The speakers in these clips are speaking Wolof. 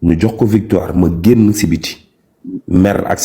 ñu jox ko victoire ma génn si biti mer ak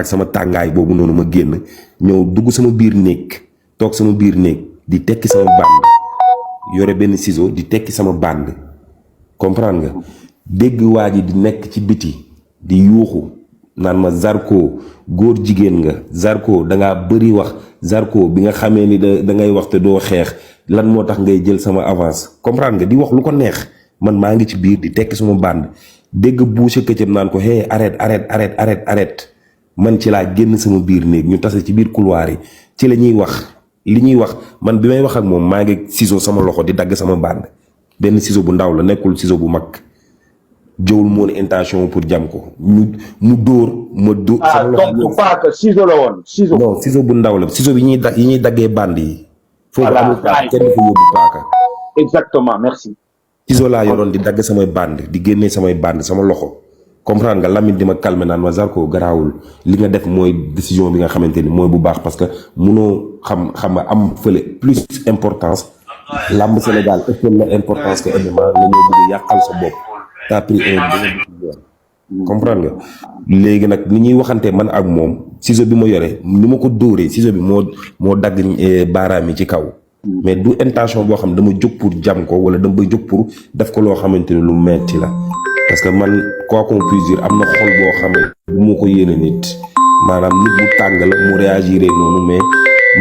sama tàngaay boobu noonu ma génn ñëw dugg sama biir néeg toog sama biir néeg di tekki sama bande yore benn ciseau di tekki sama bande comprendre nga dégg waa ji di nekk ci biti di yuuxu naan ma Zarko góor jigéen nga Zarko dangaa bëri wax Zarko bi nga xamee ni da ngay wax te doo xeex lan moo tax ngay jël sama avance comprendre nga di wax lu ko neex man maa ngi ci biir di tekki sama bande dégg boucher këccëm naan ko hey arrête man ci laa génn sama biir néeg ñu tase ci biir couloir yi ci la ñuy wax li ñuy wax man bi may wax ak moom maa ngi ciseau sama loxo di dagg sama bande benn ciseau bu ndaw la nekkul ciseau bu mag jëwul moon intention pour jam ko mu dóor ma dóor. donc pas que ciseau la woon ciseau. non ciseau bu ndaw la ciseau bi yi ñuy daggee bande yi. foofu amul paaka kenn dafa yóbbu paaka. exactement merci. ciseau laa yoroon di dagg samay bande di génnee samay bande sama loxo comprendre nga Lamine di ma calmer naan ma Zarko garaawul li nga def mooy décision bi nga xamante ni mooy bu baax parce que munoo xam nga am fële plus importance làmb Sénégal ëpp la importance que MMA nga ñëw bëgg yàqal sa bopp. t'as pris comprendre nga léegi nag ni ñuy waxante man ak moom ciseau bi ma yore ni ma ko dóoree ciseau bi moo dagg baaraam yi ci kaw mais du intention boo xam dama jóg pour jam ko wala dama jóg pour def ko loo xamante ni lu metti la parce que man quoi qu'on puisse dire am na xol boo xam ne bu ma ko yéene nit maanaam nit bu tàng la mu réagiré noonu mais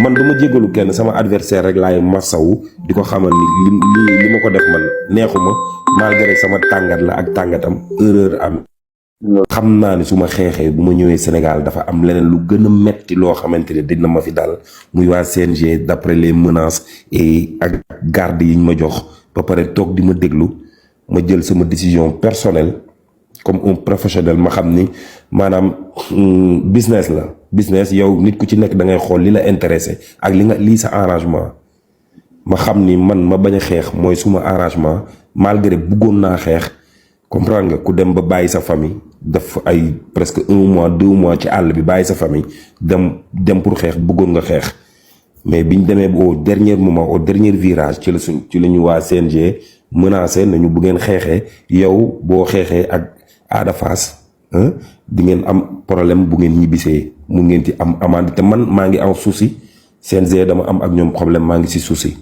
man dama jégalu kenn sama adversaire rek laay masawu di ko xamal ni li ma ko def man neexuma malgré sama tàngat la ak tàngatam erreur am xam naa ne su ma xeexee bu ma ñëwee Sénégal dafa am leneen lu gën a metti loo xamante ne dina ma fi dal muy waa CNG d'après les menaces et ak garde yi ñu ma jox ba pare toog di ma déglu ma jël sama décision personnelle comme un professionnel ma xam ni maanaam business la business yow nit ku ci nekk da ngay xool li la intéressé ak lii sa arrangement ma xam ni man ma bañ a xeex mooy suma arrangement malgré bëggoon naa xeex comprendre nga ku dem ba bàyyi sa famille def ay presque 1 mois 2 mois ci àll bi bàyyi sa famille dem pour xeex bëggoon nga xeex mais biñ demee au dernier moment au dernier virage ci la ñu waa CNG menacé nañu bu ngeen xeexee yow boo xeexee ak Ada Fass di ngeen am problème bu ngeen ñibbisee mu ngeen ci am amande te man maa ngi am souci CNG dama am ak ñoom problème maa ngi si souci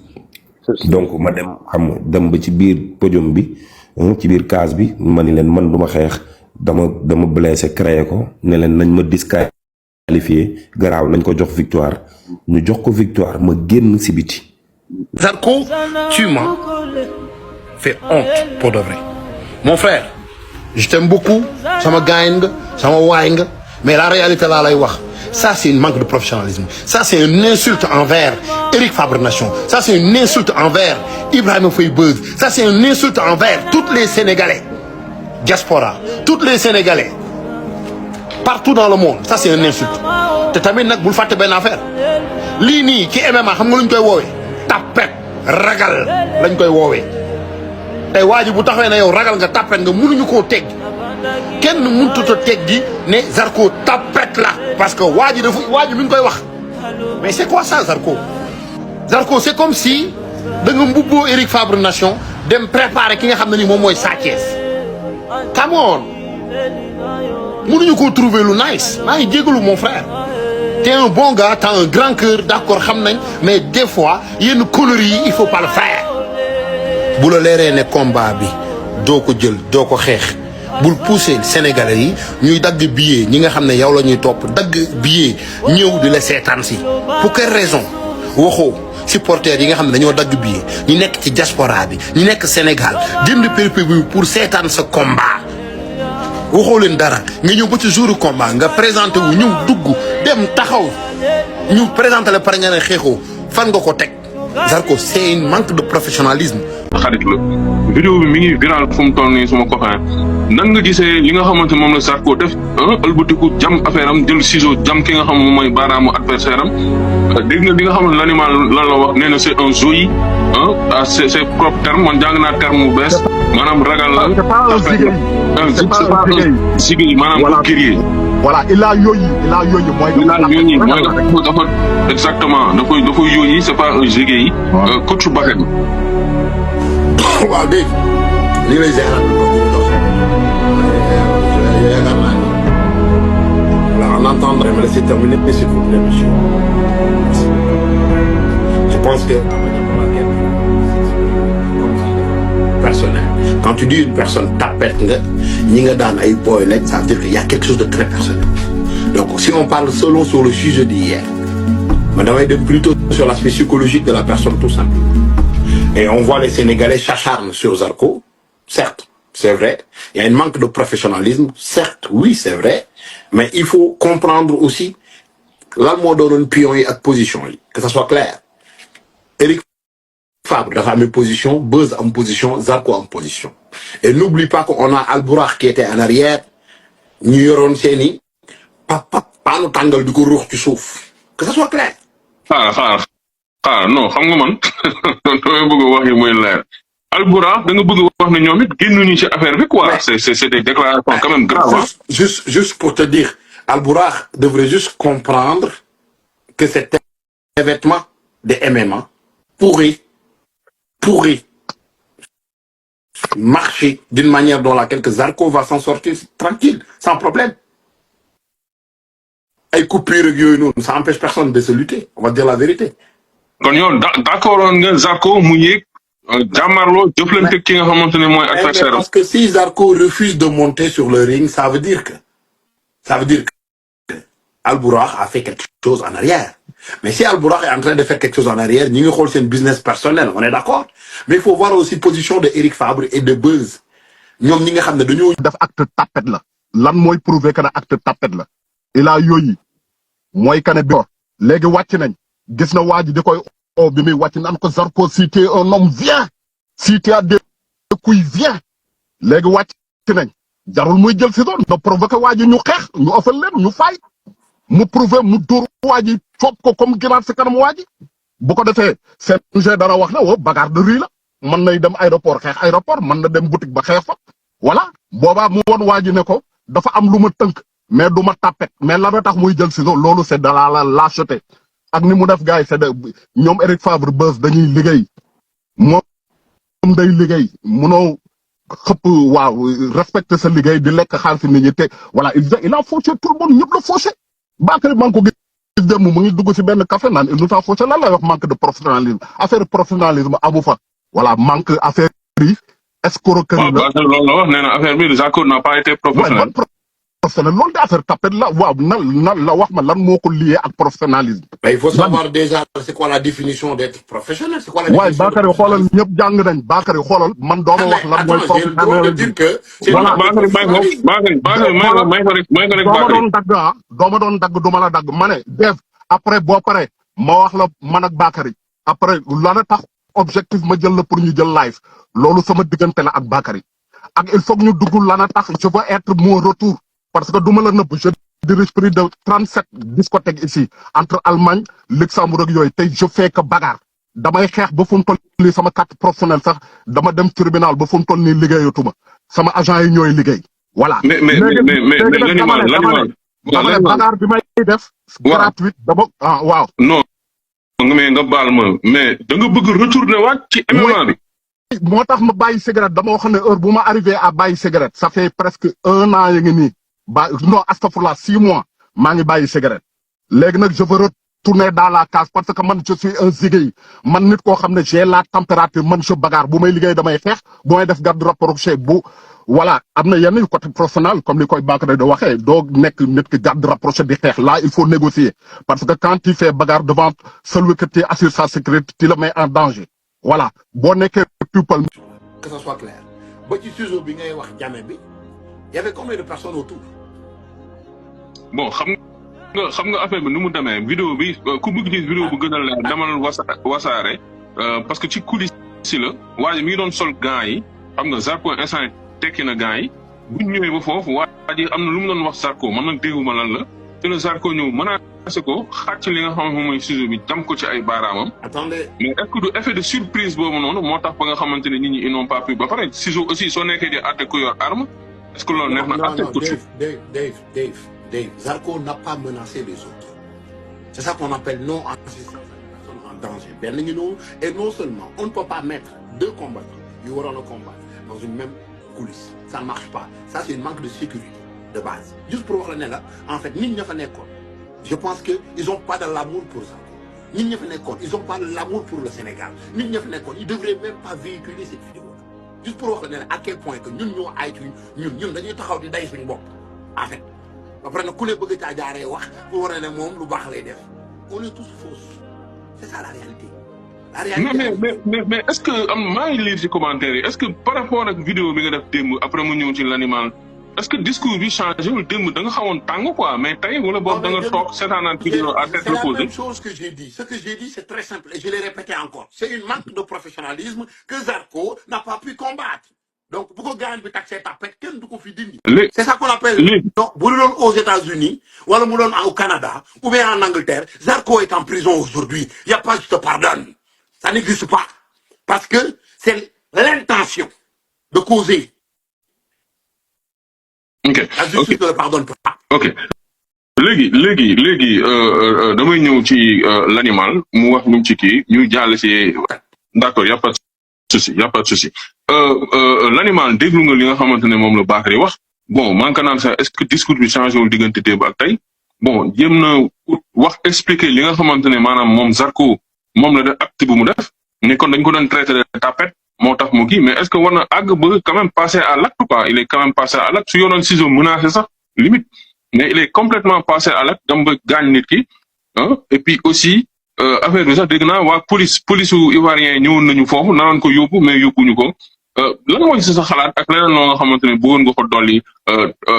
donc ma dem ba ci biir podium bi ci biir case bi ma ni leen man du ma xeex dama blessé créé ko ne leen nañ ma disqualifié garaaw nañ ko jox victoire ñu jox ko victoire ma génn si biti. Zarko, tu m'as fait honte pour de vrai. Mon frère, je t'aime beaucoup, sama gaañ nga sama waay nga mais la réalité laa lay wax ça c'est un manque de professionnalisme, ça c'est une insulte envers Eric Fabre Nation, ça c'est une insulte envers Ibrahima Faye Beuz, ça c'est une insulte envers tous les Sénégalais diaspora, tous les Sénégalais partout dans le monde, ça c'est une insulte. te tamit nag bul fàtte benn affaire lii nii ci MMA xam nga luñ koy woowee tapet ragal lañ koy woowee tey waa ji bu taxawee ne yow ragal nga tapet nga mënuñu koo teg kenn mënut a teg gi ne Zarko tapet la parce que waa ji mi ngi koy wax mais c'est quoi ça Zarko c'est comme si da nga mbubboo Eric Fabre Nation dem préparer ki nga xam ne ni moom mooy Sa Thiès come on mënuñu koo trouver lu nice maa ngi jégalu mon frère t'es un bon gars t'as un grand cœur d'accord xam nañ mais des fois yenn conneries yi il faut pas le faire bu la leeree ne combat bi doo ko jël doo ko xeex bul pousser Sénégalais yi ñuy dagg billet ñi nga xam ne yow la ñuy topp dagg billet ñëw di la seetaan si pour quelle raison waxoo supporters yi nga xam ne dañoo dagg billet ñu nekk ci diaspora bi ñu nekk Sénégal jënd pay-per-view pour seetaan sa combat waxoo leen dara nga ñëw ba ci jour combat nga présenté wu ñëw dugg dem taxaw ñu présenté la pare nga ne xeexoo fan nga ko teg Zarko c'est un manque de professionnalisme. xarit la vidéo bi mi ngi viral fu mu toll nii suma copain nan nga gisee li nga xamante moom la Zarko def ëlbatiku jam affaire am jël ciseau jam ki nga xam moom mooy baaraamu adversaire am dégg nga li nga xam ne l'animal lan la wax nee na c'est un zoï à ses propres termes man jàng naa terme bu bees maanaam ragal la. c'est pas un ziggy maanaam guerrier. voilà il a yooyi mooy dafa exactement dafa yooyi c'est pas un ziggy coach Bakary. waaw dégg li lay terminer, s'il vous plaît, monsieur. Merci. Je pense que personnel. Quand tu dis une personne tapette, ça veut dire qu'il y a quelque chose de très personnel. Donc, si on parle seulement sur le sujet d'hier, madame est plutôt sur l'aspect psychologique de la personne, tout simplement. Et on voit les Sénégalais s'acharnent sur Zarko, certes, c'est vrai. Il y a un manque de professionnalisme, certes, oui, c'est vrai. Mais il faut comprendre aussi la mode de pion et position, que ça soit clair. Eric Fabre a mis position, Buzz en position, Zarko en position. Et n'oublie pas qu'on a Albourakh qui était en arrière, New York Seni, pas nous tangle du coup qui souffre. Que ça soit clair. Non, xam nga man damay bëgg wax yi muy leer. Albourakh da nga bëgg wax ne ñoom it génnuñu ci affaire bi quoi. C'est des déclarations quand même graves. Juste pour te dire, Albourakh devrait juste comprendre que cet événement de MMA pourrait marcher d'une manière dans laquelle Zarko va s'en sortir tranquille, sans problème. Et coupure, ça empêche personne de se lutter, on va dire la vérité. Kon yow d'accord nga Zarko mu yéeg jàmmarloo jëflante ki nga xamante ne mooy adversaire. Parce que si Zarko refuse de monter sur le ring, ça veut dire que Albourakh a fait quelque chose en arrière. Mais si Albourakh est en train de faire quelque chose en arrière, nous avons un business personnel, on est d'accord. Mais il faut voir aussi la position de Eric Fabre et de Buzz. Nous avons def acte tapette la. Lan moy prouver que acte tapette la. Il a yoyi. Moy kané bi. Légui wacc nañ. Gis na waji di koy o bi mi wacc nan ko Zarko si tu es un homme viens. Si tu as des couilles viens. Légui wacc nañ. Jarul muy jël ci doon do provoquer waji ñu xex, ñu ofal leen, ñu fay. Mu prouver mu dóor waji fop ko comme ginaar ci kanam waji. Bu ko defee CNG dara wax na wo bagarre de rue la. Man nay dem aéroport xex aéroport, man na dem boutique ba xex fa. Voilà, boba mu won waji ne ko dafa am luma teunk mais duma tapet mais la tax muy jël ciseau lolu c'est de la lâcheté. Ak ni mu def gaay c'est de ñom Eric Fabre Buzz dañuy liggéey. Mom day liggéey, mëno xep waaw respecter sa liggéey di lek xal fi nit ñi té voilà il a fauché tout le monde ñep la fauché. Bakary man ko gis dem mu ngi dugg ci ben café nan il nous a fauché lan lay wax manque de professionnalisme. Affaire professionnalisme amu fa. Voilà, manque affaire yi escroquerie la. Loolu la wax nee na affaire bi Zarko n'a pas été professionnel. Professionnel loolu de affaire tapet la waaw nan la wax ma lan moo ko lié ak professionnalisme. Mais il faut savoir déjà c'est quoi la définition d'être professionnel, c'est quoi la définition. Ouais, Bakary xoolal ñëpp jàng nañ Bakary xoolal man dooma wax lan mooy professionnalisme. Voilà dooma doon dagg duma la dagg ma ne def après boo pare ma wax la man ak Bakary après lana tax objectif ma jël la pour ñu jël live loolu sama diggante la ak Bakary ak il faut que ñu dugg lana tax je veux être mon retour parce que duma la nëbb je dirige plus de 37 discothèques ici entre Allemagne Luxembourg ak yooyu tey je fais que bagarre damay xeex ba fu mu toll nii sama carte professionnelle sax dama dem tribunal ba fu mu toll nii liggéeyatuma sama agent yi ñooy liggéey voilà. mais bagarre bi may def. gratuite dama waaw. non mais nga baal ma mais da nga bëgg retourner waat ci MMA bi. moo tax ma bàyyi cigarette dama wax ne heure bu ma arrivé à bàyyi cigarette ça fait presque 1 an ya ngi nii non astafurlah 6 mois maa ngi bàyyi cigarette léegi nag je veux retourner dans la case parce que man je suis un ziguey man nit koo xam ne j'ai la température man je bagarre bu may liggéey damay xeex bu may def garde rapproché bu voilà am na yenn yu côté professionnel comme li koy Bakary de waxee doo nekk nit ki garde rapproché di xeex là il faut négocier parce que quand tu fais bagarre devant celui que tu assures sa sécurité tu le mets en danger voilà boo nekkee people. Que ça soit clair ba ci ciseau bi ngay wax jame bi y avait combien de personnes autour. Bon xam nga affaire bi nu mu demee vidéo bi ku bëgg gis vidéo bu gën a leer demal wasaare parce que ci coulisses si la waa ji mi ngi doon sol gants yi xam nga Zarko instant tekki na gants yi bu ñu ñëwee ba foofu waa ji am na lu mu doon wax Zarko man nag dégguma lan la te la Zarko ñëw menacé ko xàcc li nga xam ne mooy ciseau bi jam ko ci ay baaraamam. Attendez. Mais est-ce que du effet de surprise boobu noonu moo tax ba nga xamante ne nit ñi ils n'ont pas pu ba pare ciseau aussi soo nekkee di àtte ku yor arme est-ce que loolu neex na àtte ko ci. Dave, Zarko n'a pas menacé les autres. C'est ça qu'on appelle non assistance à une personne en danger. Et non seulement, on ne peut pas mettre 2 combattants, ils auront le combat, dans une même coulisse. Ça ne marche pas. Ça, c'est un manque de sécurité, de base. Juste pour voir là, en fait, nous n'avons pas Je pense qu'ils n'ont pas de l'amour pour ça. Ils n'ont pas de l'amour pour le Sénégal. Ils ne devraient même pas véhiculer cette vidéo. Juste pour voir à quel point que nous sommes en fait. Après, nous sommes tous on est tous fausses. C'est ça la réalité. La réalité. Mais est-ce que maa ngi lire ci commentaire yi est-ce que par rapport ak vidéo bi nga def démb après mu ñëw ci l'animal est-ce que discours bi changé wul démb da nga xawoon tàng quoi mais tey wala boobu da nga toog seetaanaat vidéo à tête reposée. C'est la même chose que j'ai dit. Ce que j'ai dit, c'est très simple et je l'ai répété encore. C'est une manque de professionnalisme que Zarko n'a pas pu combattre. Donc, pourquoi gagner de taxer ta pète, quel du coup c'est ça qu'on appelle. Donc, aux États-Unis, ou au Canada, ou bien en Angleterre, Zarko est en prison aujourd'hui. Il n'y a pas, je te pardonne. Ça n'existe pas. Parce que c'est l'intention de causer. Ok. La justice ne le pardonne pas. Ok. léegi damay ñëw ci l'animal mu wax lu mu ci kii ñu jàll ci d'accord y a pas de souci l'animal déglu nga li nga xamante ne moom la Bakary wax bon man ka naan sax est-ce que discours bi changé wul diggante démb ak tey bon jéem na wax expliquer li nga xamante ne maanaam moom Zarko moom la def acte bu mu def ne kon dañ ko doon traité de tapette moo tax mu kii mais est-ce que war na àgg ba quand même passer à l'acte quoi il est quand même passé à l'acte su yoroon ciseau menacé sax limite mais il est complètement passé à l'acte dem ba gaañ nit ki et puis aussi affaire bi sax dégg naa waa police u ivoirien yi ñëwoon nañu foofu naroon ko yóbbu mais yóbbuñu ko lan mooy si sa xalaat ak leneen loo nga xamante ne bëggoon nga ko dolli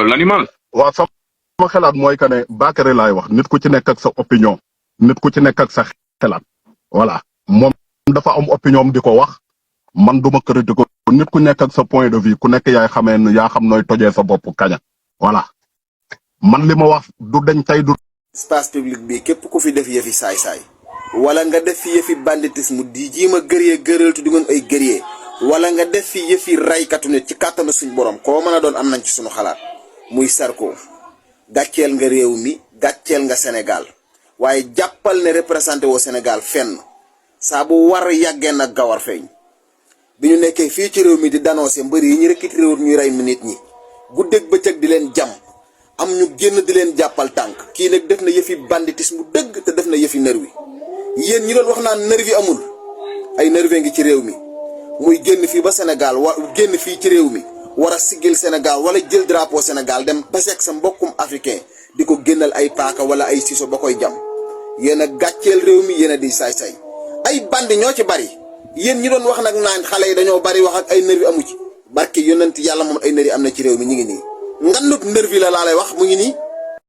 l'animal. waaw sama xalaat mooy que ne Bakary laay wax nit ku ci nekk ak sa opinion nit ku ci nekk ak sa xalaat voilà moom dafa am opinion di ko wax man duma critiquer ko nit ku nekk ak sa point de vue ku nekk yaay xamee ne yaa xam nooy tojee sa bopp kaña voilà man li ma wax du dañ tey du. espace public bi képp ku fi def yëfi saay-saay wala nga def fi yëfi banditisme di jiima gëree gëraltu di ngoon ay gëree wala nga def fi yëfi raykatu nit ci kàttanu suñ borom koo mën a doon am nañ ci suñu xalaat muy Zarko gàcceel nga réew mi gàcceel nga Sénégal waaye jàppal ne représenté woo Sénégal fenn saa bu war yàggee nag gawar feeñ bi ñu nekkee fii ci réew mi di danoncé mbëri yi ñu recruté woon ñuy rey nit ñi guddeeg bëccëg di leen jam am ñu génn di leen jàppal tànk kii nag def na yëfi banditisme dëgg te def na yëfi nervi yéen ñi doon wax naan nervi amul ay nervi ngi ci réew mi muy génn fii ba Sénégal génn fii ci réew mi war a siggil Sénégal wala jël drapeau Sénégal dem ba seeg sa mbokkum africain di ko génnal ay paaka wala ay siso ba koy jam yéen a gàcceel réew mi yéen a di saay-saay ay bandi ñoo ci bari yéen ñi doon wax nag naan xale yi dañoo bari wax ak ay nervi amu ci barke yonent yàlla moom ay nervi am na ci réew mi ñu ngi nii nganduk nervi la laa lay wax mu ngi nii